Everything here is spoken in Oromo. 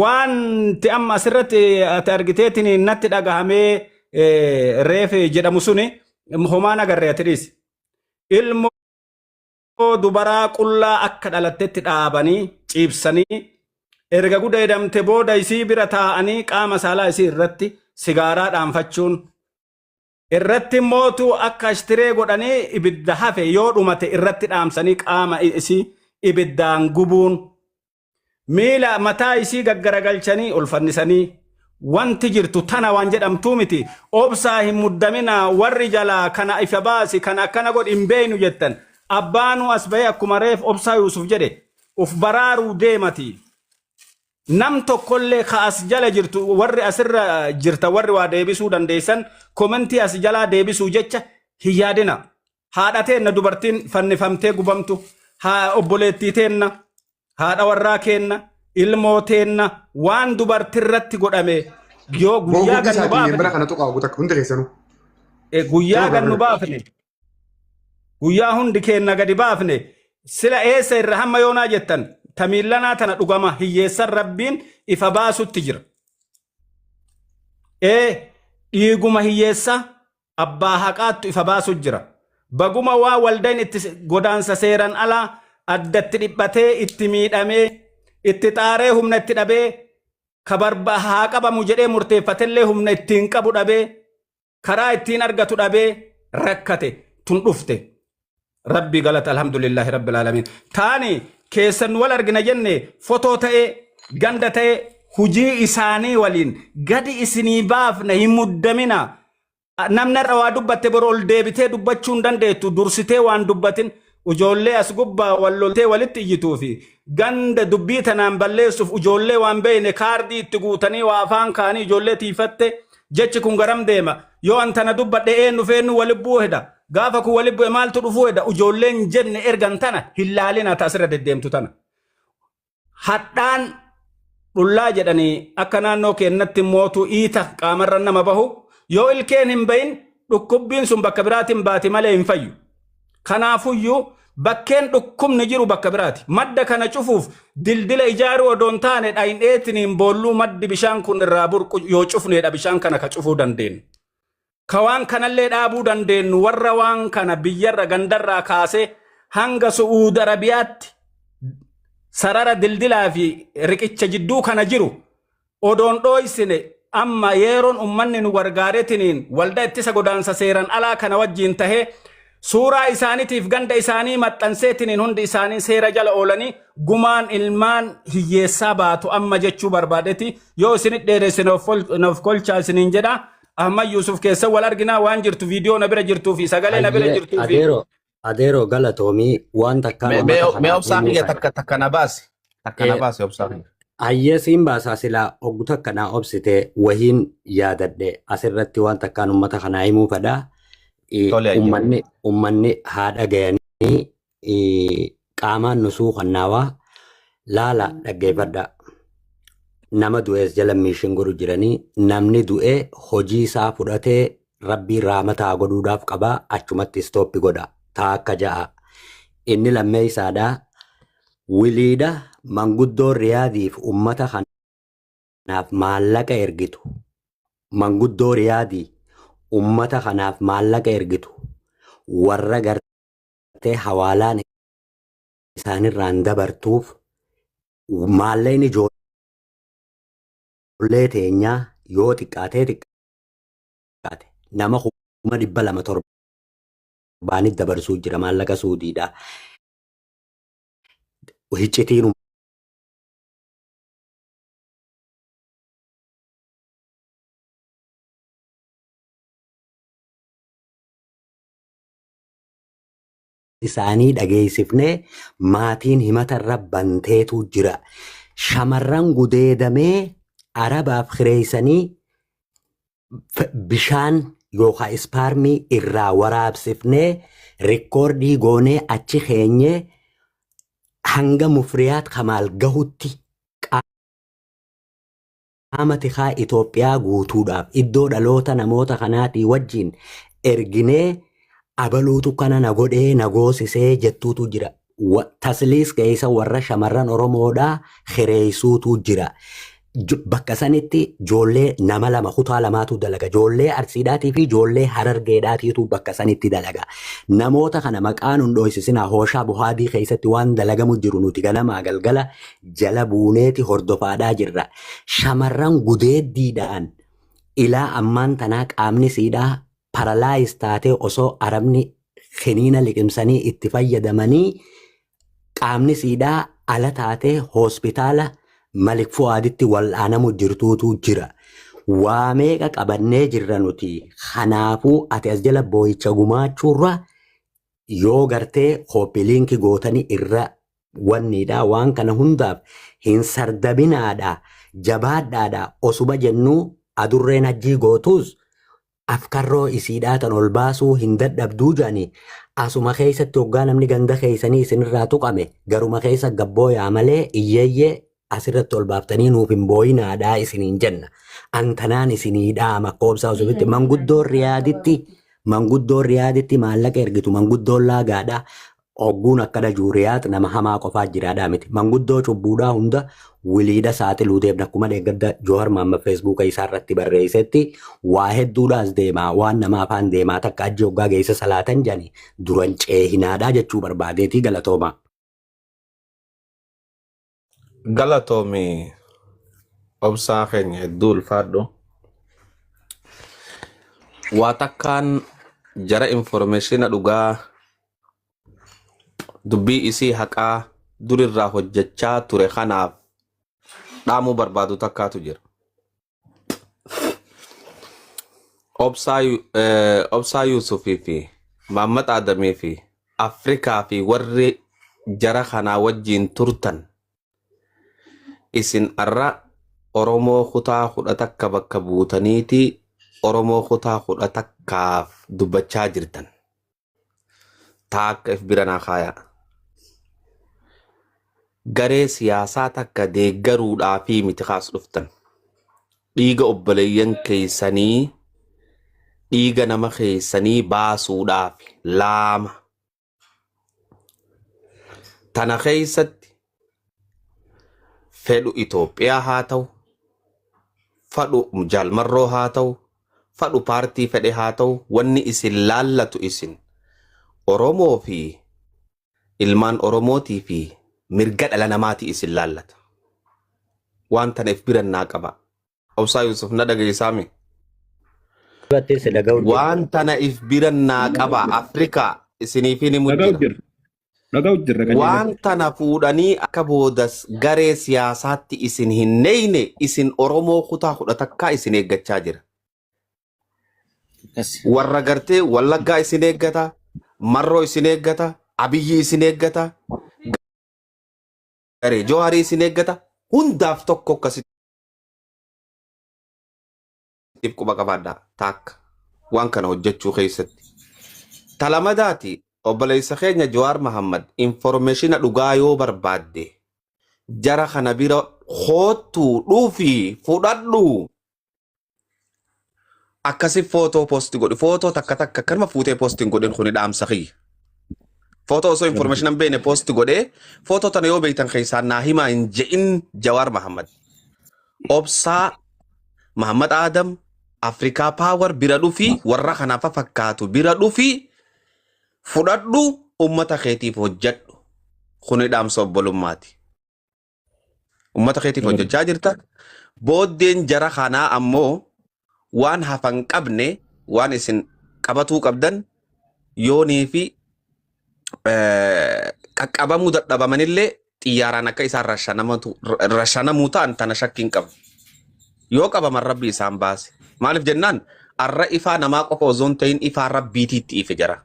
wanti amma asirratti ati argiteetiin natti dhagahamee reefe jedhamu suni homaan agarree atiris ilmoo dubaraa qullaa akka dhalattetti dhaabanii ciibsanii erga gudeedamte booda isii bira taa'anii qaama saalaa isii irratti sigaaraa dhaanfachuun irratti mootu akka ashtiree godhanii ibidda hafe yoo dhumate irratti dhaamsanii qaama isii ibiddaan gubuun miila mataa isii gaggaragalchanii ulfannisanii wanti jirtu tana waan jedhamtuu miti obsaa hin muddamina warri jalaa kana ifa baasi kana akkana godh hin beeynu jettan abbaanu as bahee akkuma reef obsaa Yuusuf jedhe uf baraaruu deemati nam tokkollee ka as jala jirtu warri asirra jirta warri waa deebisuu dandeessan komentii as jalaa deebisuu jecha hin yaadina haadhateenna dubartiin fannifamtee gubamtu haa obboleettiteenna haadha warraa keenna ilmooteenna waan dubartirratti godhame yoo guyyaa gannu baafne guyyaa gannu baafne guyyaa hundi keenna gadi baafne sila eessa irra hamma yoonaa jettan tamiillanaa tana dhugama hiyyeessan rabbiin ifa baasutti jira dhiiguma hiyyeessa abbaa haqaattu ifa baasut jira baguma waa waldayn itti godaansa seeran alaa addatti dhiphatee itti miidhamee itti xaaree humna itti dhabee kabarba haa qabamu jedhee murteeffatellee humna ittiin qabu dhabee karaa ittiin argatu dhabee rakkate tun dhufte rabbi galata alhamdulillahi rabbil alamin taani keessan wal argina jenne fotoo ta'ee ganda ta'ee hujii isaanii waliin gadi isinii baafna hin muddamina namni irra waa dubbatte bor ol deebitee dubbachuu hin dandeettu dursitee waan dubbatin ujoollee as gubbaa walloltee walitti iyyituu fi ganda dubbii tanaan balleessuuf ujoollee waan beeyne kaardii itti guutanii waa afaan kaanii ijoollee tiifatte jechi kun garam deema yoo antana dubbadhe eenyu feennu walibbuu heda gaafa kun walibbuu maaltu dhufuu heda ujoolleen jenne ergan tana hillaalina taasirra deddeemtu tana hadhaan dhullaa jedhanii akka naannoo keennatti mootu iita qaamarra nama bahu yoo ilkeen hin bayin dhukkubbiin sun bakka biraatiin baati malee hin fayyu kanaafuyyuu bakkeen dhukkubni jiru bakka biraati madda kana cufuuf dildila ijaaruu odoon taane dhayin'eetiniin boolluu maddi bishaan kun irraa burqu yoo cufneedha bishaan kana ka cufuu dandeenyu ka waan kanallee dhaabuu dandeenyu warra waan kana biyyarra gandarraa kaasee hanga Su'uud Arabiyaatti sarara dildilaa fi riqicha jidduu kana jiru odoon dhooysine amma yeroon ummanni nu gargaaretiniin walda ittisa godaansa seeran alaa kana wajjiin tahee suuraa isaaniitiif ganda isaanii maxxanseetiniin hundi isaanii seera jala oolanii gumaan ilmaan hiyyeessaa baatu amma jechuu barbaadeeti yoo isinit dheeressin of kolchaa isiniin jedha Ahmad Yusuf keessa wal arginaa waan jirtu viidiyoo na bira jirtuu fi sagalee na bira jirtuu fi adeero galatoomii waan takkaan mee obsaafi takka na baasi obsaafi Ayyesiin baasaa silaa oggu takka naa obsite wahiin yaadadhe asirratti waan takkaan ummata kanaa himuu fedha ummanni haadha gayanii qaamaan nusuu kannaawaa laala dhaggeeffadha nama du'ees jala miishin godhu jiranii namni du'ee hojii isaa fudhatee rabbii raamataa godhuudhaaf qabaa achumatti istooppi godha taa akka ja'a inni lammee isaadhaa wiliidha manguddoo riyaadiif ummata kanaaf maallaqa ergitu manguddoo riyaadii ummata kanaaf maallaqa ergitu warra gartee hawaalaan isaanirraan dabartuuf maallaqni ijoollee teenyaa yoo xiqqaate nama 207 dabarsuu jira maallaqa Suudiidha hiccitiin isaanii dhageessifnee maatiin himatarra banteetu jira shamarran gudeedamee Arabaaf kireessanii bishaan yookaan ispaarmii irraa waraabsifnee rikoordii goonee achi keenyee hanga mufriyaat kamaal gahutti qaama tikaa Itoophiyaa guutuudhaaf iddoo dhaloota namoota kanaatii wajjin erginee abaluutu kana na godhee na goosisee jettuutu jira tasliis keessa warra shamarran Oromoodhaa hireessuutu jira. Bakka sanitti ijoollee nama lama kutaa lamaatu dalaga. Ijoollee Arsiidhaatii fi ijoollee Harargeedhaatiitu bakka sanitti dalaga. Namoota kana maqaan hundooysisinaa hooshaa buhaadii keessatti waan dalagamu jiru nuti ganamaa galgala jala buuneeti hordofaadhaa jirra. Shamarran gudeeddiidhaan ilaa ammaan tanaa qaamni siidhaa paralaayis taatee osoo arabni kiniina liqimsanii itti fayyadamanii qaamni siidhaa ala taatee hospitaala Malik Fuwaaditti wal'aanamu jirtuutu jira. Waa meeqa qabannee jirra nuti. Kanaafuu ati as jala boo'icha gumaachuurra yoo gartee koppiliinki gootanii irra wanniidha. Waan kana hundaaf hin sardabinaadha. Jabaadhaadha. Osuma jennuu adurreen hajjii gootuus afkarroo isiidhaatan ol baasuu hin dadhabduu jedhanii asuma keessatti hoggaa namni ganda keessanii isinirraa tuqame garuma keessa gabbooyaa malee iyyeeyyee asirratti ol baaftanii nuuf hin booyinaadhaa isiniin jenna. Antanaan isiniidhaa makkoobsaa osubitti manguddoon riyaaditti maallaqa ergitu manguddoon laagaadhaa ogguun akkada juuriyaat nama hamaa qofaa jiraadhaa miti. Manguddoo cubbuudhaa hunda wiliidha saaxiluu deemna akkuma deeggadda Joowar Maamma feesbuuka isaarratti barreessetti waa hedduudhaas deemaa waan nama afaan deemaa takka ajji hoggaa geessa salaatan jedhani duran ceehinaadhaa jechuu barbaadeetii galatooma. Galatoomi obsaa keenya hedduu ulfaadhu. Waa takkaan jara informeeshina dhugaa dubbii isii haqaa durirraa hojjechaa ture kanaaf dhaamuu barbaadu takkaatu jira. Obsaa Yuusufii fi Mahammad Adamii fi Afrikaa fi warri jara kanaa wajjiin turtan isin arra Oromoo kutaa kudha takka bakka buutaniiti Oromoo kutaa kudha takkaaf dubbachaa jirtan. Taakka if biranaa kaayaa. Garee siyaasaa takka deeggaruudhaa fi miti kaas dhuftan. Dhiiga obboleeyyan keessanii dhiiga nama keessanii baasuudhaaf laama. Tana keessatti fedhu Itoophiyaa haa ta'u, fedhu Jaalmarroo haa ta'u, fedhu paartii fedhe haa ta'u, wanni isin laallatu isin Oromoo fi ilmaan Oromootii fi mirga dhala namaati isin laallata. Waan tanaaf birannaa qaba. Obsaa Yuusuf na dhaggeessaami. Waan tanaaf birannaa qaba. Afrikaa isiniif ni mudjira. Waan tana fuudhanii akka boodas garee siyaasaatti isin hin neeyne isin Oromoo kutaa kudha takkaa isin eeggachaa jira. Warra gartee Wallaggaa isin eeggata, Marroo isin eeggata, Abiyyi isin eeggata, garee Jawaarii isin eeggata, hundaaf tokko akkasitti quba qabaadhaa taakka waan kana hojjechuu keessatti. Talamadaati obboleessa keenya Jawaar Mahammad informeeshina dhugaa yoo barbaadde jara kana bira hoottuu dhuufi fudhadhu. Akkasi footoo posti godhi footoo takka takka kanuma fuutee postiin godhin kuni dhaamsa kiyya. Footoo osoo informeeshinan beene posti godhee footoo tana yoo beektan keessaa naa himaa hin je'in Jawaar Mahammad. Obsaa Mahammad Adam Afrikaa Power bira dhufi warra kanaaf fakkaatu bira dhufi fudhadhu ummata keetiif hojjedhu. Kuni dhaamsa obbolummaati. Ummata keetiif hojjechaa jirta. Booddeen jara kanaa ammoo waan hafan qabne waan isin qabatuu qabdan yoonii fi qaqqabamuu dadhabamanillee xiyyaaraan akka isaan rashanamuu ta'an tana shakkiin qabu. Yoo qabaman rabbi isaan baase. Maaliif jennaan arra ifaa namaa qofa osoo hin ta'in ifaa rabbiitiitti ife jara.